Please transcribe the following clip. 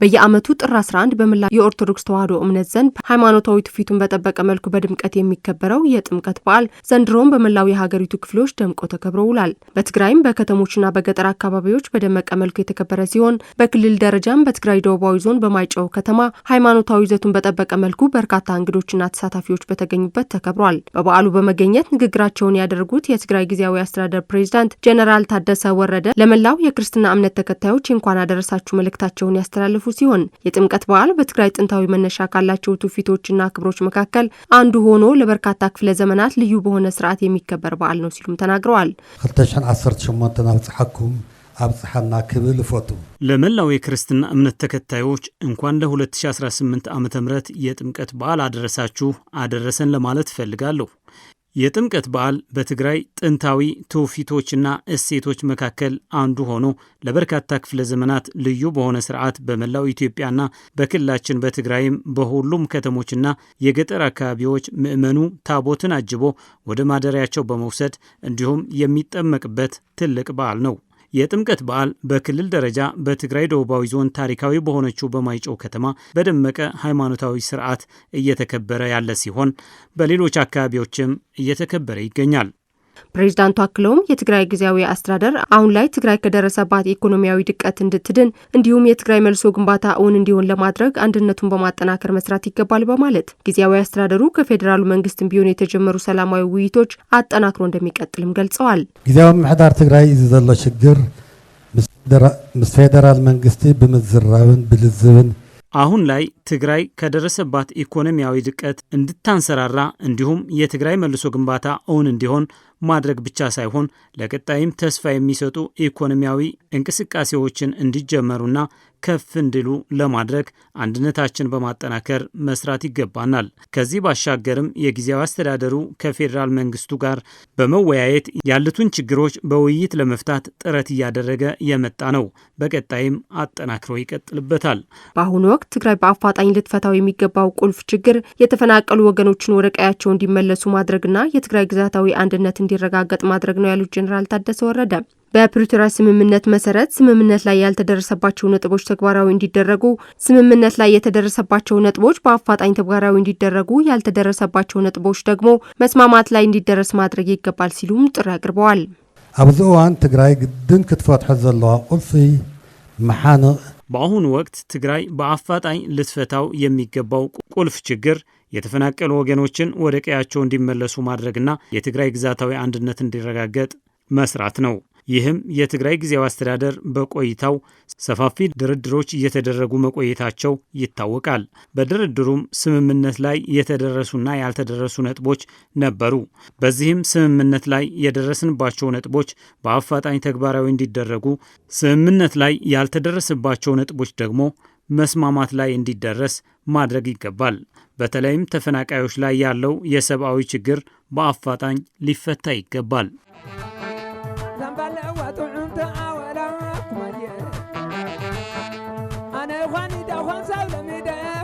በየዓመቱ ጥር 11 በመላ የኦርቶዶክስ ተዋሕዶ እምነት ዘንድ ሃይማኖታዊ ትውፊቱን በጠበቀ መልኩ በድምቀት የሚከበረው የጥምቀት በዓል ዘንድሮም በመላው የሀገሪቱ ክፍሎች ደምቆ ተከብሮ ውሏል። በትግራይም በከተሞችና በገጠር አካባቢዎች በደመቀ መልኩ የተከበረ ሲሆን በክልል ደረጃም በትግራይ ደቡባዊ ዞን በማይጨው ከተማ ሃይማኖታዊ ይዘቱን በጠበቀ መልኩ በርካታ እንግዶችና ተሳታፊዎች በተገኙበት ተከብሯል። በበዓሉ በመገኘት ንግግራቸውን ያደረጉት የትግራይ ጊዜያዊ አስተዳደር ፕሬዝዳንት ጄኔራል ታደሰ ወረደ ለመላው የክርስትና እምነት ተከታዮች እንኳን አደረሳችሁ መልእክታቸውን ያስተላለፉ ሲሆን የጥምቀት በዓል በትግራይ ጥንታዊ መነሻ ካላቸው ትውፊቶችና ክብሮች መካከል አንዱ ሆኖ ለበርካታ ክፍለ ዘመናት ልዩ በሆነ ስርዓት የሚከበር በዓል ነው ሲሉም ተናግረዋል። 2018 አብጽሐኩም አብጽሐና ክብል ፎቱ ለመላው የክርስትና እምነት ተከታዮች እንኳን ለ2018 ዓመተ ምህረት የጥምቀት በዓል አደረሳችሁ አደረሰን ለማለት ፈልጋለሁ። የጥምቀት በዓል በትግራይ ጥንታዊ ትውፊቶችና እሴቶች መካከል አንዱ ሆኖ ለበርካታ ክፍለ ዘመናት ልዩ በሆነ ስርዓት በመላው ኢትዮጵያና በክልላችን በትግራይም በሁሉም ከተሞችና የገጠር አካባቢዎች ምዕመኑ ታቦትን አጅቦ ወደ ማደሪያቸው በመውሰድ እንዲሁም የሚጠመቅበት ትልቅ በዓል ነው። የጥምቀት በዓል በክልል ደረጃ በትግራይ ደቡባዊ ዞን ታሪካዊ በሆነችው በማይጨው ከተማ በደመቀ ሃይማኖታዊ ስርዓት እየተከበረ ያለ ሲሆን በሌሎች አካባቢዎችም እየተከበረ ይገኛል። ፕሬዝዳንቱ አክለውም የትግራይ ጊዜያዊ አስተዳደር አሁን ላይ ትግራይ ከደረሰባት ኢኮኖሚያዊ ድቀት እንድትድን እንዲሁም የትግራይ መልሶ ግንባታ እውን እንዲሆን ለማድረግ አንድነቱን በማጠናከር መስራት ይገባል በማለት ጊዜያዊ አስተዳደሩ ከፌዴራሉ መንግስትም ቢሆን የተጀመሩ ሰላማዊ ውይይቶች አጠናክሮ እንደሚቀጥልም ገልጸዋል። ጊዜያዊ ምሕዳር ትግራይ ዘሎ ችግር ምስ ፌዴራል መንግስቲ ብምዝራብን ብልዝብን አሁን ላይ ትግራይ ከደረሰባት ኢኮኖሚያዊ ድቀት እንድታንሰራራ እንዲሁም የትግራይ መልሶ ግንባታ እውን እንዲሆን ማድረግ ብቻ ሳይሆን ለቀጣይም ተስፋ የሚሰጡ ኢኮኖሚያዊ እንቅስቃሴዎችን እንዲጀመሩና ከፍ እንዲሉ ለማድረግ አንድነታችን በማጠናከር መስራት ይገባናል። ከዚህ ባሻገርም የጊዜያዊ አስተዳደሩ ከፌዴራል መንግስቱ ጋር በመወያየት ያሉትን ችግሮች በውይይት ለመፍታት ጥረት እያደረገ የመጣ ነው። በቀጣይም አጠናክሮ ይቀጥልበታል። በአሁኑ ወቅት ትግራይ በአፋጣኝ ልትፈታው የሚገባው ቁልፍ ችግር የተፈናቀሉ ወገኖችን ወደ ቀያቸው እንዲመለሱ ማድረግና የትግራይ ግዛታዊ አንድነት እንዲረጋገጥ ማድረግ ነው ያሉት ጄኔራል ታደሰ ወረደ በፕሪቶሪያ ስምምነት መሰረት ስምምነት ላይ ያልተደረሰባቸው ነጥቦች ተግባራዊ እንዲደረጉ፣ ስምምነት ላይ የተደረሰባቸው ነጥቦች በአፋጣኝ ተግባራዊ እንዲደረጉ፣ ያልተደረሰባቸው ነጥቦች ደግሞ መስማማት ላይ እንዲደረስ ማድረግ ይገባል ሲሉም ጥሪ አቅርበዋል። ኣብዚ እዋን ትግራይ ግድን ክትፈትሖ ዘለዋ ቁልፊ መሓንቕ በአሁኑ ወቅት ትግራይ በአፋጣኝ ልትፈታው የሚገባው ቁልፍ ችግር የተፈናቀሉ ወገኖችን ወደ ቀያቸው እንዲመለሱ ማድረግና የትግራይ ግዛታዊ አንድነት እንዲረጋገጥ መስራት ነው። ይህም የትግራይ ጊዜያዊ አስተዳደር በቆይታው ሰፋፊ ድርድሮች እየተደረጉ መቆየታቸው ይታወቃል። በድርድሩም ስምምነት ላይ የተደረሱና ያልተደረሱ ነጥቦች ነበሩ። በዚህም ስምምነት ላይ የደረስንባቸው ነጥቦች በአፋጣኝ ተግባራዊ እንዲደረጉ፣ ስምምነት ላይ ያልተደረሰባቸው ነጥቦች ደግሞ መስማማት ላይ እንዲደረስ ማድረግ ይገባል። በተለይም ተፈናቃዮች ላይ ያለው የሰብአዊ ችግር በአፋጣኝ ሊፈታ ይገባል። أنا إخواني دا أخوان سالمي دا